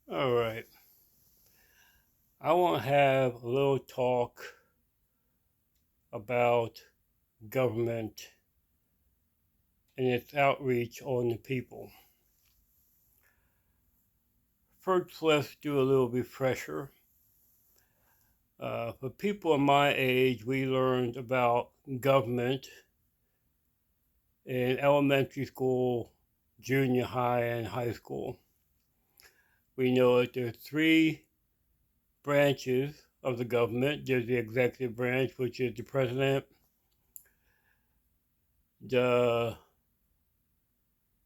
All right. I want to have a little talk about government and its outreach on the people. First, let's do a little refresher. For people of my age, we learned about government in elementary school, junior high, and high school. We know that there are three branches of the government. There's the executive branch, which is the president, the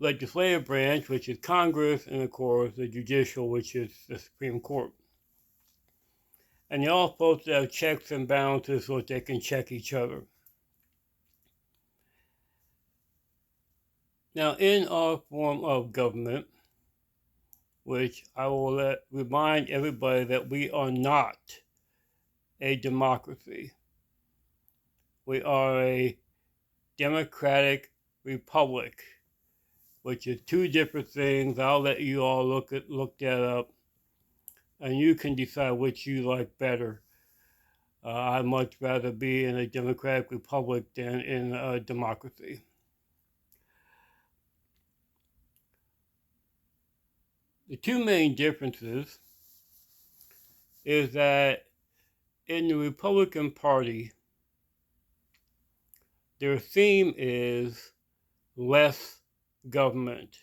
legislative branch, which is Congress, and of course the judicial, which is the Supreme Court. And they're all supposed to have checks and balances so that they can check each other. Now, in our form of government, which I will remind everybody that we are not a democracy. We are a democratic republic, which is two different things. I'll let you all look that up, and you can decide which you like better. I'd much rather be in a democratic republic than in a democracy. The two main differences is that in the Republican Party, their theme is less government.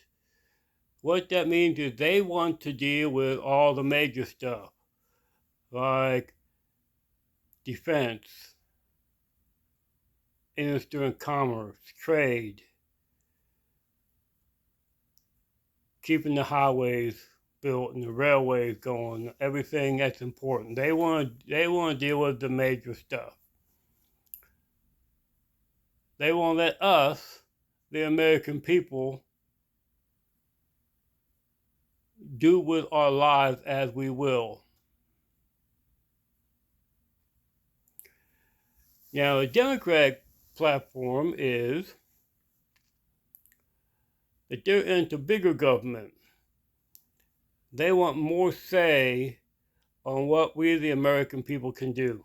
What that means is they want to deal with all the major stuff, like defense, industry and commerce, trade, keeping the highways built and the railways going, everything that's important. They want to deal with the major stuff. They won't let us, the American people, do with our lives as we will. Now, the Democratic platform is that they're into bigger government. They want more say on what we, the American people, can do.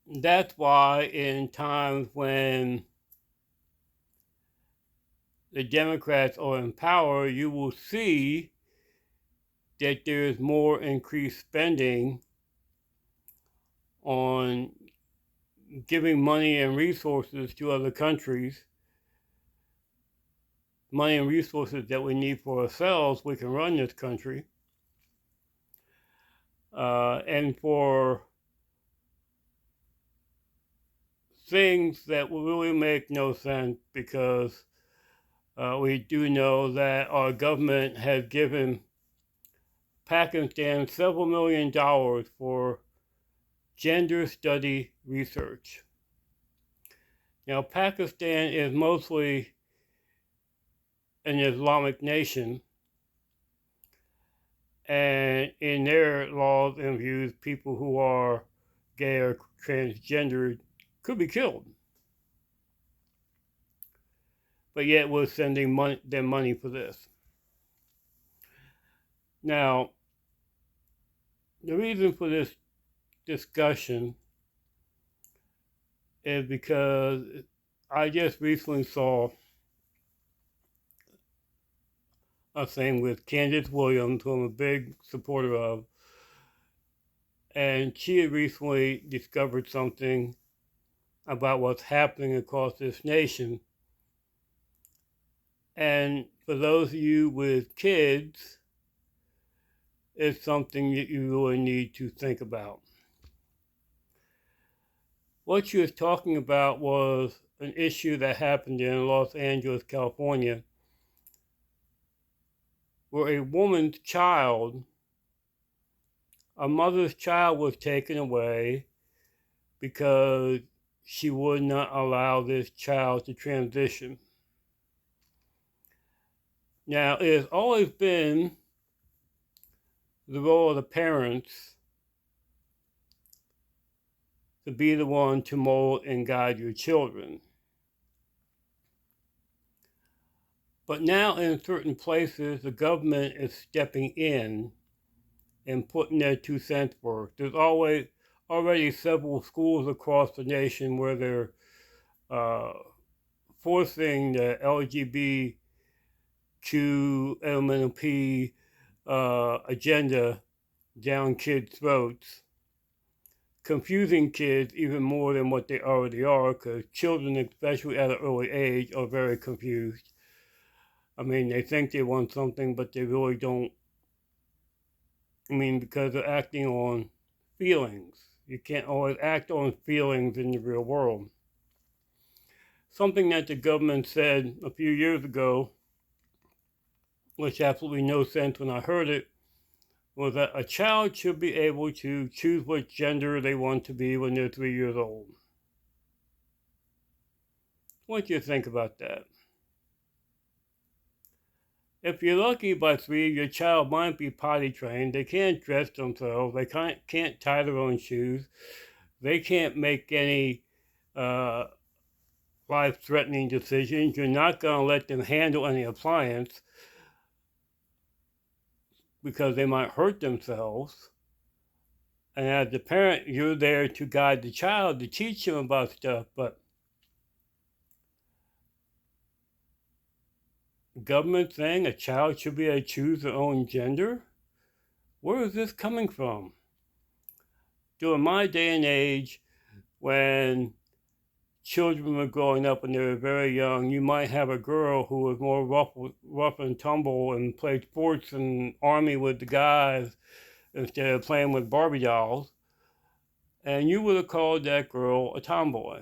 That's why, in times when the Democrats are in power, you will see that there is more increased spending on giving money and resources to other countries, money and resources that we need for ourselves, we can run this country, and for things that will really make no sense because we do know that our government has given Pakistan several $1 million for gender study research. Now, Pakistan is mostly an Islamic nation, and in their laws and views, people who are gay or transgender could be killed. But yet we're sending them money for this. Now, the reason for this discussion is because I just recently saw a thing with Candace Williams, who I'm a big supporter of, and she had recently discovered something about what's happening across this nation. And for those of you with kids, it's something that you really need to think about. What she was talking about was an issue that happened in Los Angeles, California, where a woman's child, a mother's child, was taken away because she would not allow this child to transition. Now, it has always been the role of the parents to be the one to mold and guide your children. But now in certain places, the government is stepping in and putting their 2 cents worth. There's already several schools across the nation where they're uh, forcing the LGBTQ, LMNOP agenda down kids' throats, confusing kids even more than what they already are, because children, especially at an early age, are very confused. I mean, they think they want something, but they really don't. I mean, because they're acting on feelings. You can't always act on feelings in the real world. Something that the government said a few years ago, which absolutely no sense when I heard it, was that a child should be able to choose what gender they want to be when they're 3 years old. What do you think about that? If you're lucky by 3, your child might be potty trained. They can't dress themselves. They can't tie their own shoes. They can't make any uh, life-threatening decisions. You're not going to let them handle any appliance because they might hurt themselves. And as the parent, you're there to guide the child, to teach them about stuff. But the government saying a child should be able to choose their own gender? Where is this coming from? During my day and age, when children were growing up and they were very young, you might have a girl who was more rough and tumble and played sports and army with the guys instead of playing with Barbie dolls. And you would have called that girl a tomboy.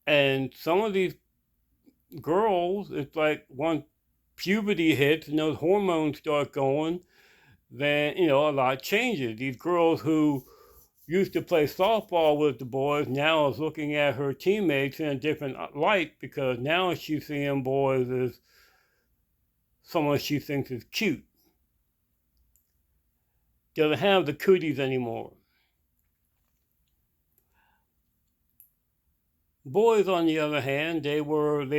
And some of these girls, it's like once puberty hits and those hormones start going, then, a lot changes. These girls who used to play softball with the boys now is looking at her teammates in a different light because now she's seeing boys as someone she thinks is cute. Doesn't have the cooties anymore. Boys, on the other hand, they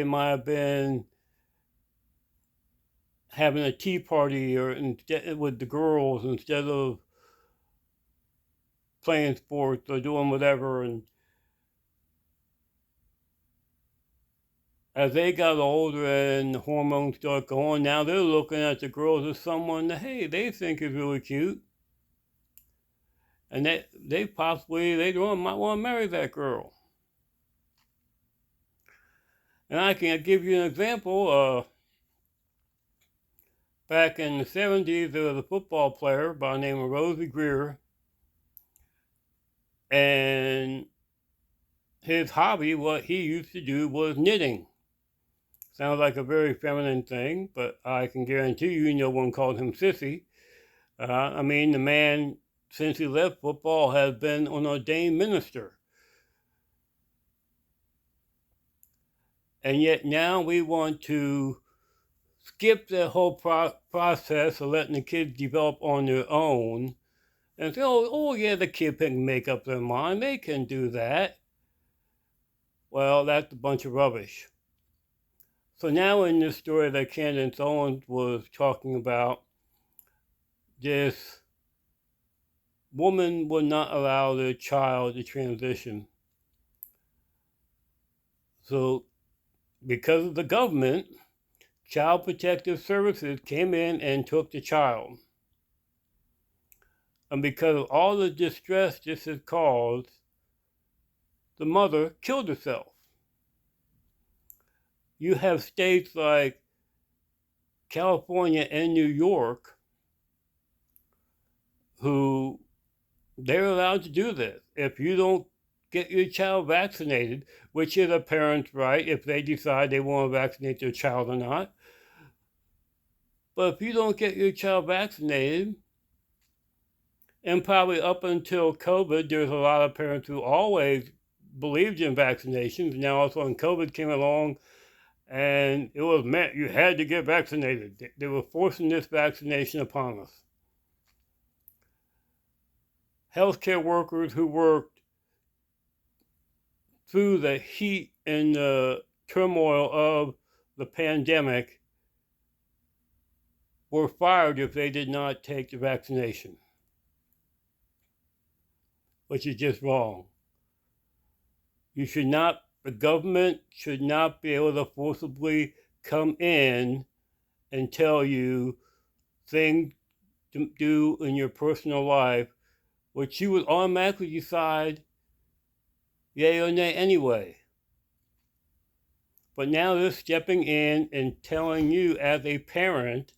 might have been having a tea party or with the girls instead of playing sports or doing whatever. And as they got older and the hormones start going, now they're looking at the girls as someone that, hey, they think is really cute. And they possibly later on might want to marry that girl. And I can give you an example. Back in the 70s, there was a football player by the name of Rosie Greer, and his hobby, what he used to do, was knitting. Sounds like a very feminine thing, but I can guarantee you no one called him sissy. I mean, the man, since he left football, has been an ordained minister. And yet now we want to skip the whole process of letting the kids develop on their own and say, oh yeah, the kid can make up their mind. They can do that. Well, that's a bunch of rubbish. So now in this story that Candace Owens was talking about, this woman would not allow their child to transition. So because of the government, Child Protective Services came in and took the child. And because of all the distress this has caused, the mother killed herself. You have states like California and New York who they're allowed to do this. If you don't get your child vaccinated, which is a parent's right if they decide they want to vaccinate their child or not. But if you don't get your child vaccinated, and probably up until COVID, there's a lot of parents who always believed in vaccinations. Now, also when COVID came along, and it was meant you had to get vaccinated. They were forcing this vaccination upon us. Healthcare workers who worked through the heat in the turmoil of the pandemic were fired if they did not take the vaccination, which is just wrong. The government should not be able to forcibly come in and tell you things to do in your personal life, which you would automatically decide yay or nay anyway. But now they're stepping in and telling you as a parent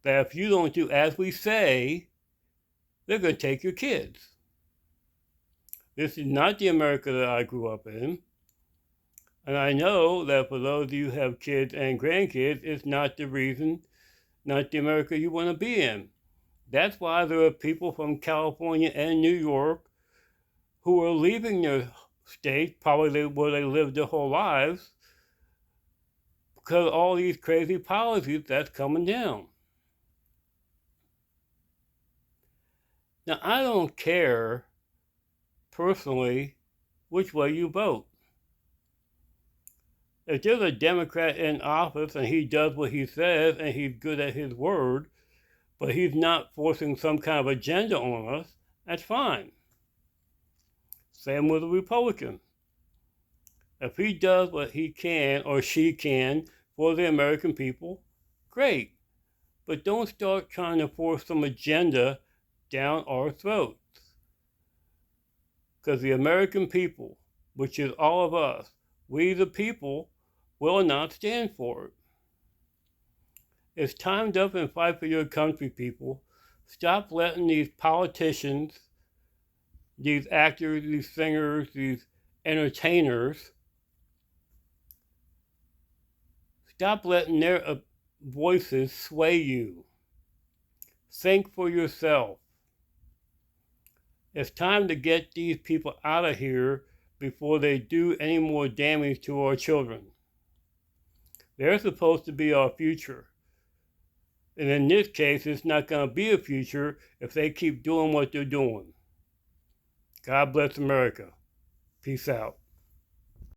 that if you don't do as we say, they're going to take your kids. This is not the America that I grew up in. And I know that for those of you who have kids and grandkids, it's not the reason, not the America you want to be in. That's why there are people from California and New York who are leaving their state, probably where they lived their whole lives, because of all these crazy policies that's coming down. Now, I don't care personally which way you vote. If there's a Democrat in office and he does what he says and he's good at his word, but he's not forcing some kind of agenda on us, that's fine. Same with a Republican. If he does what he can or she can for the American people, great. But don't start trying to force some agenda down our throats. Because the American people, which is all of us, we the people, will not stand for it. It's time to up and fight for your country, people. Stop letting these politicians, these actors, these singers, these entertainers, stop letting their voices sway you. Think for yourself. It's time to get these people out of here before they do any more damage to our children. They're supposed to be our future. And in this case, it's not going to be a future if they keep doing what they're doing. God bless America. Peace out.